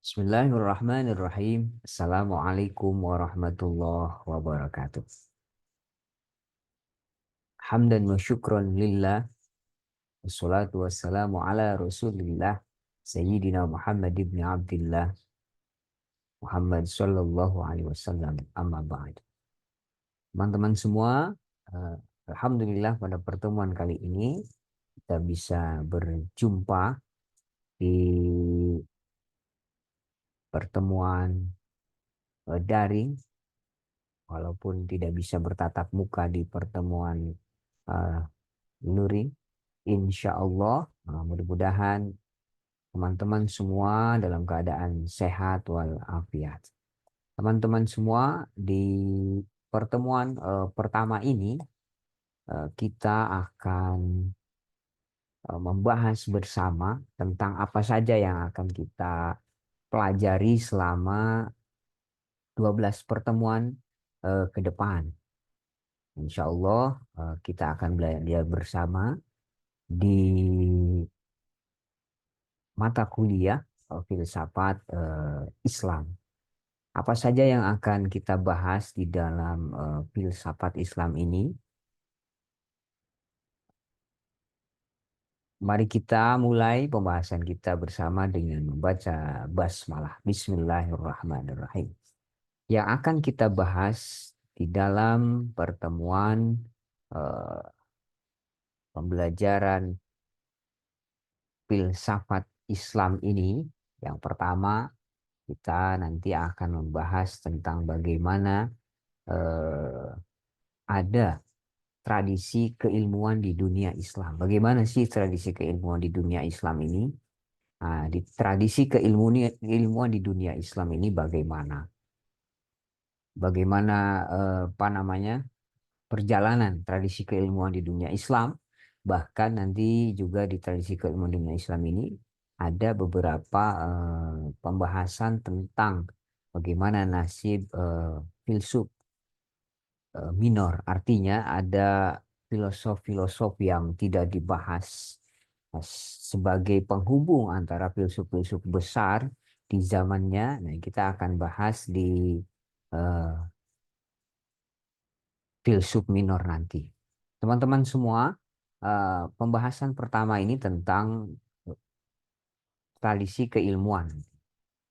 Bismillahirrahmanirrahim. Assalamualaikum warahmatullahi wabarakatuh. Hamdan wa syukran lillah. Wassalatu wassalamu ala rasulillah. Sayyidina Muhammad ibn Abdillah. Muhammad sallallahu alaihi wasallam. Amma ba'd. Teman-teman semua, eh, Alhamdulillah pada pertemuan kali ini kita bisa berjumpa di pertemuan daring walaupun tidak bisa bertatap muka di pertemuan uh, luring. Insya Allah, mudah-mudahan teman-teman semua dalam keadaan sehat walafiat. Teman-teman semua, di pertemuan pertama ini kita akan membahas bersama tentang apa saja yang akan kita pelajari selama 12 pertemuan ke depan. Insya Allah kita akan belajar bersama di mata kuliah filsafat Islam. Apa saja yang akan kita bahas di dalam filsafat Islam ini? Mari kita mulai pembahasan kita bersama dengan membaca basmalah. Bismillahirrahmanirrahim. Yang akan kita bahas di dalam pertemuan eh, pembelajaran filsafat Islam ini, yang pertama kita nanti akan membahas tentang bagaimana eh, ada tradisi keilmuan di dunia Islam. Bagaimana sih tradisi keilmuan di dunia Islam ini? Nah, di tradisi keilmuan di dunia Islam ini bagaimana? Bagaimana apa namanya? Perjalanan tradisi keilmuan di dunia Islam? Bahkan nanti juga di tradisi keilmuan di dunia Islam ini ada beberapa pembahasan tentang bagaimana nasib filsuf minor. Artinya ada filosof-filosof yang tidak dibahas sebagai penghubung antara filsuf-filsuf besar di zamannya. Nah, kita akan bahas di eh, filsuf minor nanti. Teman-teman semua, pembahasan pertama ini tentang tradisi keilmuan.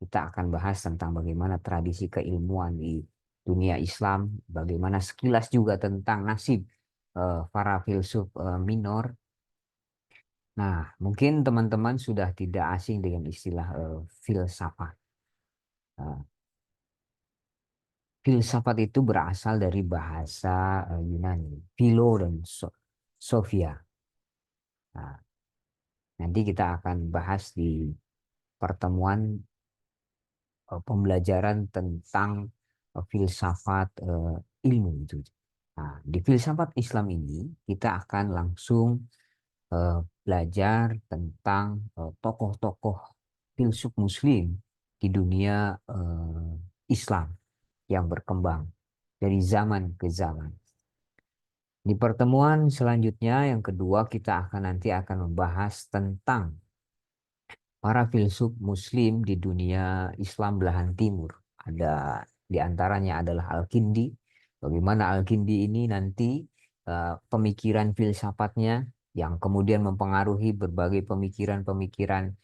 Kita akan bahas tentang bagaimana tradisi keilmuan di dunia Islam, bagaimana sekilas juga tentang nasib para filsuf minor. Nah, mungkin teman-teman sudah tidak asing dengan istilah filsafat. Nah, filsafat itu berasal dari bahasa Yunani, philo dan sophia. Nah, nanti kita akan bahas di pertemuan pembelajaran tentang filsafat ilmu itu. Nah, di filsafat Islam ini kita akan langsung belajar tentang tokoh-tokoh filsuf Muslim di dunia Islam yang berkembang dari zaman ke zaman. Di pertemuan selanjutnya yang kedua kita nanti akan membahas tentang para filsuf Muslim di dunia Islam belahan timur. Ada di antaranya adalah Al-Kindi. Bagaimana Al-Kindi ini nanti pemikiran filsafatnya yang kemudian mempengaruhi berbagai pemikiran-pemikiran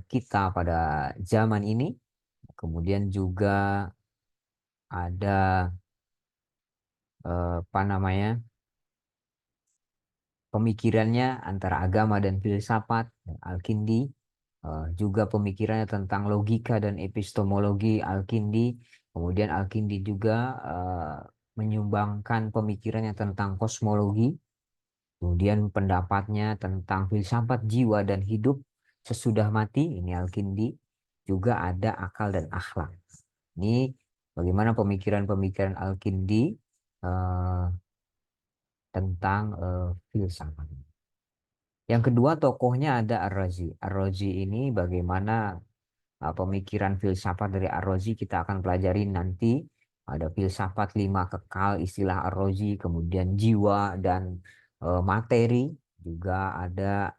kita pada zaman ini. Kemudian juga ada apa namanya, pemikirannya antara agama dan filsafat, Al-Kindi. Juga pemikirannya tentang logika dan epistemologi Al-Kindi. Kemudian Al-Kindi juga menyumbangkan pemikirannya tentang kosmologi. Kemudian pendapatnya tentang filsafat jiwa dan hidup sesudah mati, ini Al-Kindi. Juga ada akal dan akhlak. Ini bagaimana pemikiran-pemikiran Al-Kindi eh, tentang filsafat. Yang kedua tokohnya ada Ar-Razi. Ar-Razi ini bagaimana pemikiran filsafat dari Ar-Razi kita akan pelajari nanti. Ada filsafat lima kekal istilah Ar-Razi, kemudian jiwa dan materi, juga ada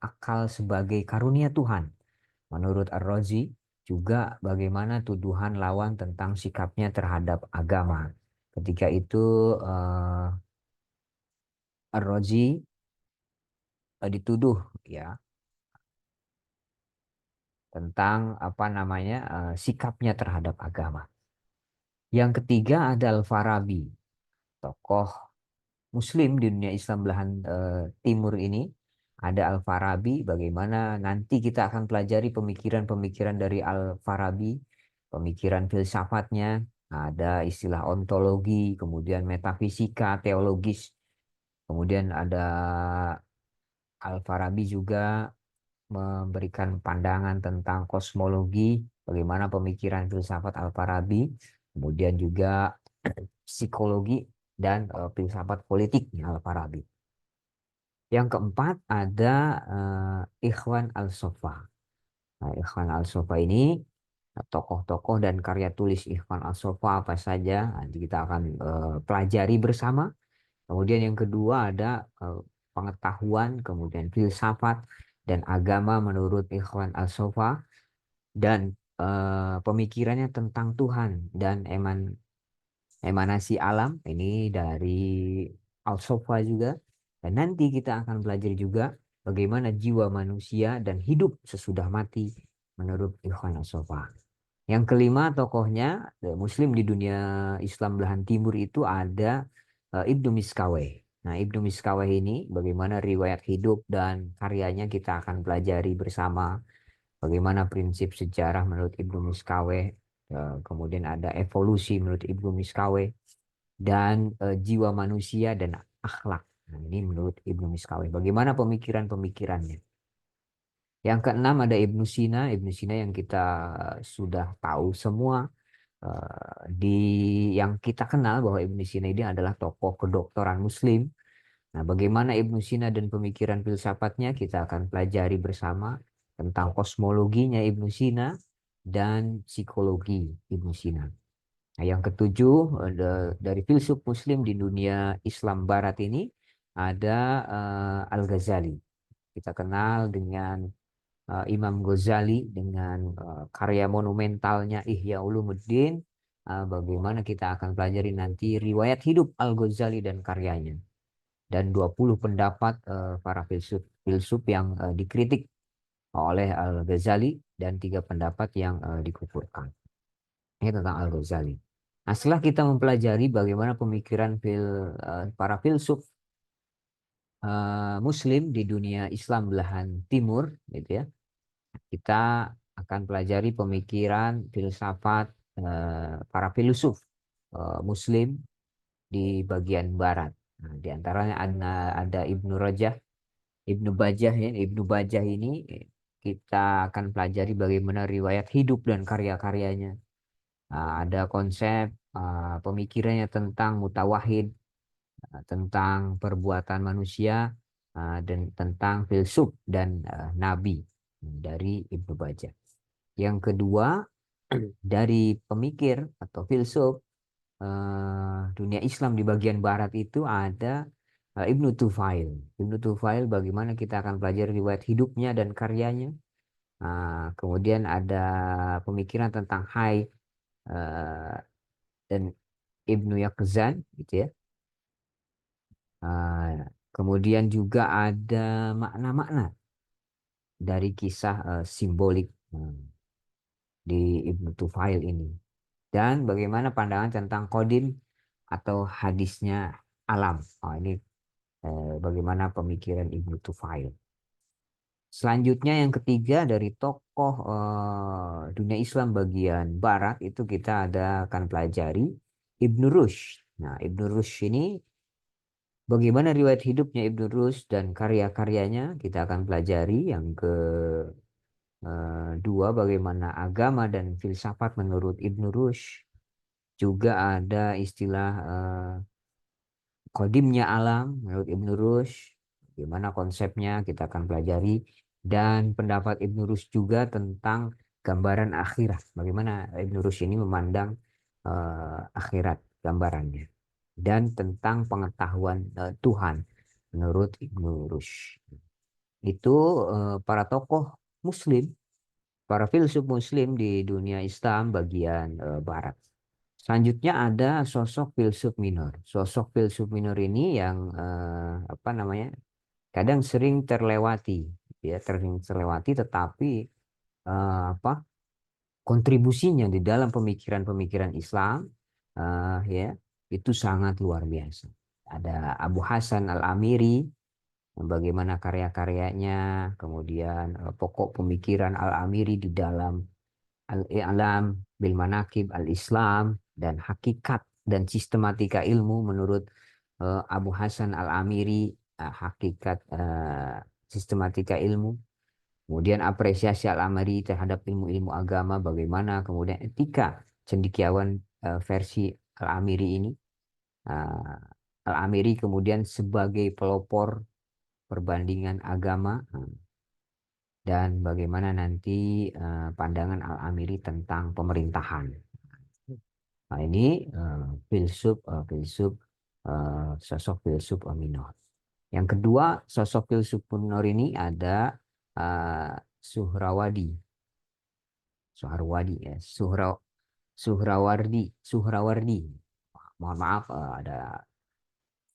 akal sebagai karunia Tuhan menurut Ar-Razi. juga bagaimana tuduhan lawan tentang sikapnya terhadap agama. Ketika itu Ar-Razi dituduh ya tentang apa namanya sikapnya terhadap agama. Yang ketiga ada Al-Farabi, tokoh Muslim di dunia Islam belahan timur ini. Ada Al-Farabi, bagaimana nanti kita akan pelajari pemikiran-pemikiran dari Al-Farabi, pemikiran filsafatnya, ada istilah ontologi, kemudian metafisika, teologis, kemudian ada Al-Farabi juga memberikan pandangan tentang kosmologi, bagaimana pemikiran filsafat Al-Farabi, kemudian juga psikologi dan filsafat politiknya Al-Farabi. Yang keempat ada Ikhwan Al-Sofa. Nah, Ikhwan Al-Sofa ini tokoh-tokoh dan karya tulis Ikhwan Al-Sofa apa saja nanti kita akan pelajari bersama. Kemudian yang kedua ada pengetahuan, kemudian filsafat dan agama menurut Ikhwan Al-Sofa dan pemikirannya tentang Tuhan dan emanasi alam ini dari Al-Sofa juga. Dan nanti kita akan belajar juga bagaimana jiwa manusia dan hidup sesudah mati menurut Ikhwan Al-Sofa. Yang kelima tokohnya Muslim di dunia Islam belahan timur itu ada Ibnu Miskaweh. Nah, Ibnu Miskaweh ini bagaimana riwayat hidup dan karyanya kita akan pelajari bersama. Bagaimana prinsip sejarah menurut Ibnu Miskaweh, kemudian ada evolusi menurut Ibnu Miskaweh, dan jiwa manusia dan akhlak. Nah, ini menurut Ibnu Miskaweh. Bagaimana pemikiran-pemikirannya. Yang keenam ada Ibnu Sina. Ibnu Sina yang kita sudah tahu semua di yang kita kenal bahwa Ibnu Sina ini adalah tokoh kedokteran Muslim. Nah, bagaimana Ibnu Sina dan pemikiran filsafatnya kita akan pelajari bersama tentang kosmologinya Ibnu Sina dan psikologi Ibnu Sina. Nah, yang ketujuh dari filsuf Muslim di dunia Islam Barat ini ada Al-Ghazali. Kita kenal dengan Imam Ghazali dengan karya monumentalnya Ihya Ulumuddin. Bagaimana kita akan pelajari nanti riwayat hidup Al-Ghazali dan karyanya. Dan 20 pendapat para filsuf yang dikritik oleh Al-Ghazali dan 3 pendapat yang dikukuhkan. Ini tentang Al-Ghazali. Nah, setelah kita mempelajari bagaimana pemikiran para filsuf Muslim di dunia Islam belahan timur, gitu ya, kita akan pelajari pemikiran filsafat para filsuf Muslim di bagian barat. Nah, di antaranya ada Ibnu Rajah, Ibnu Bajah ya. Ibnu Bajah ini kita akan pelajari bagaimana riwayat hidup dan karya-karyanya. Ada konsep pemikirannya tentang mutawahid, tentang perbuatan manusia, dan tentang filsuf dan nabi dari Ibnu Bajah. Yang kedua, dari pemikir atau filsuf dunia Islam di bagian barat itu ada Ibnu Tufail. Ibnu Tufail bagaimana kita akan pelajari riwayat hidupnya dan karyanya. Kemudian ada pemikiran tentang dan Ibnu Yaqzan gitu ya. Kemudian juga ada makna-makna dari kisah simbolik di Ibnu Tufail ini. Dan bagaimana pandangan tentang Qadim atau hadisnya alam. Ini bagaimana pemikiran Ibnu Tufail. Selanjutnya yang ketiga dari tokoh dunia Islam bagian barat itu kita akan pelajari Ibnu Rushd. Nah, Ibnu Rushd ini bagaimana riwayat hidupnya Ibnu Rushd dan karya-karyanya kita akan pelajari. Yang kedua bagaimana agama dan filsafat menurut Ibnu Rushd. Juga ada istilah Qadimnya alam menurut Ibnu Rushd, gimana konsepnya kita akan pelajari, dan pendapat Ibnu Rushd juga tentang gambaran akhirat, bagaimana Ibnu Rushd ini memandang akhirat gambarannya, dan tentang pengetahuan Tuhan menurut Ibnu Rushd. Itu para tokoh Muslim para filsuf Muslim di dunia Islam bagian Barat. Selanjutnya ada sosok filsuf minor. Sosok filsuf minor ini yang apa namanya? Kadang sering terlewati, ya, sering terlewati, tetapi apa kontribusinya di dalam pemikiran-pemikiran Islam, ya, itu sangat luar biasa. Ada Abu Hasan Al-Amiri, bagaimana karya-karyanya, kemudian pokok pemikiran Al-Amiri di dalam Al-I'lam bil Manaqib Al-Islam dan hakikat dan sistematika ilmu menurut Abu Hasan Al-Amiri, hakikat sistematika ilmu. Kemudian apresiasi Al-Amiri terhadap ilmu-ilmu agama, bagaimana kemudian etika cendekiawan versi Al-Amiri ini. Uh, Al-Amiri kemudian sebagai pelopor perbandingan agama, dan bagaimana nanti pandangan Al-Amiri tentang pemerintahan. Nah, ini sosok filsuf minor. Yang kedua, sosok filsuf minor ini ada Suhrawadi. Suharwadi ya, Suhrawardi. Mohon maaf, ada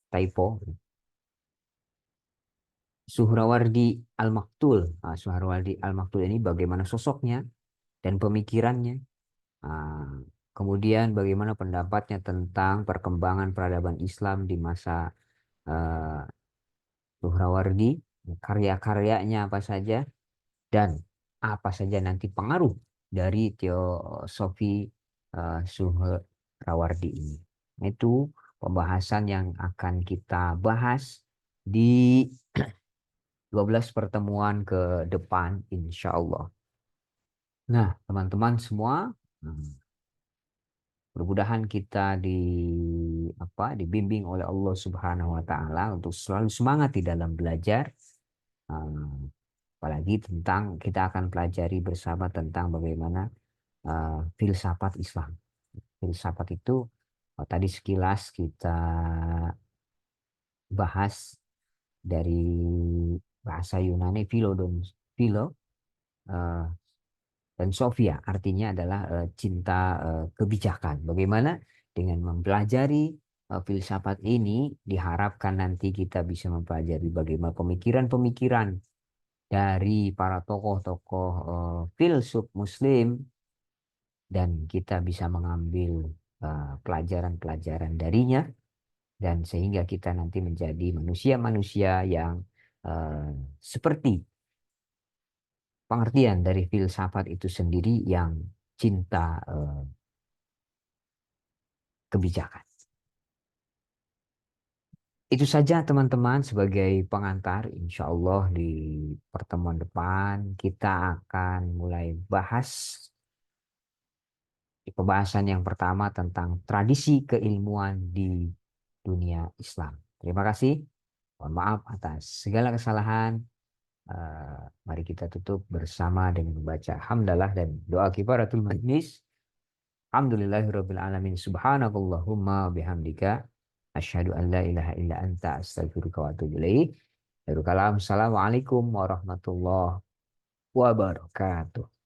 typo. Suhrawardi Al-Maktul. Nah, Suhrawardi Al-Maktul ini bagaimana sosoknya dan pemikirannya. Nah, kemudian bagaimana pendapatnya tentang perkembangan peradaban Islam di masa uh, Suhrawardi, karya-karyanya apa saja, dan apa saja nanti pengaruh dari teosofi Suhrawardi ini. Itu pembahasan yang akan kita bahas di 12 pertemuan ke depan, insya Allah. Nah, teman-teman semua, mudah-mudahan kita dibimbing oleh Allah Subhanahu wa taala untuk selalu semangat di dalam belajar. Apalagi kita akan pelajari bersama tentang bagaimana filsafat Islam. Filsafat itu tadi sekilas kita bahas dari bahasa Yunani philo eh, dan Sofia, artinya adalah cinta kebijakan. Bagaimana dengan mempelajari filsafat ini diharapkan nanti kita bisa mempelajari bagaimana pemikiran-pemikiran dari para tokoh-tokoh filsuf Muslim, dan kita bisa mengambil pelajaran-pelajaran darinya, dan sehingga kita nanti menjadi manusia-manusia yang seperti pengertian dari filsafat itu sendiri, yang cinta kebijakan. Itu saja teman-teman sebagai pengantar. Insya Allah di pertemuan depan kita akan mulai bahas di pembahasan yang pertama tentang tradisi keilmuan di dunia Islam. Terima kasih. Mohon maaf atas segala kesalahan. Mari kita tutup bersama dengan membaca hamdalah dan doa kifaratul majlis. Alhamdulillahirabbil alamin. Subhanakallahumma bihamdika asyhadu an la ilaha illa anta astaghfiruka wa atubu ilaik. Assalamualaikum warahmatullahi wabarakatuh.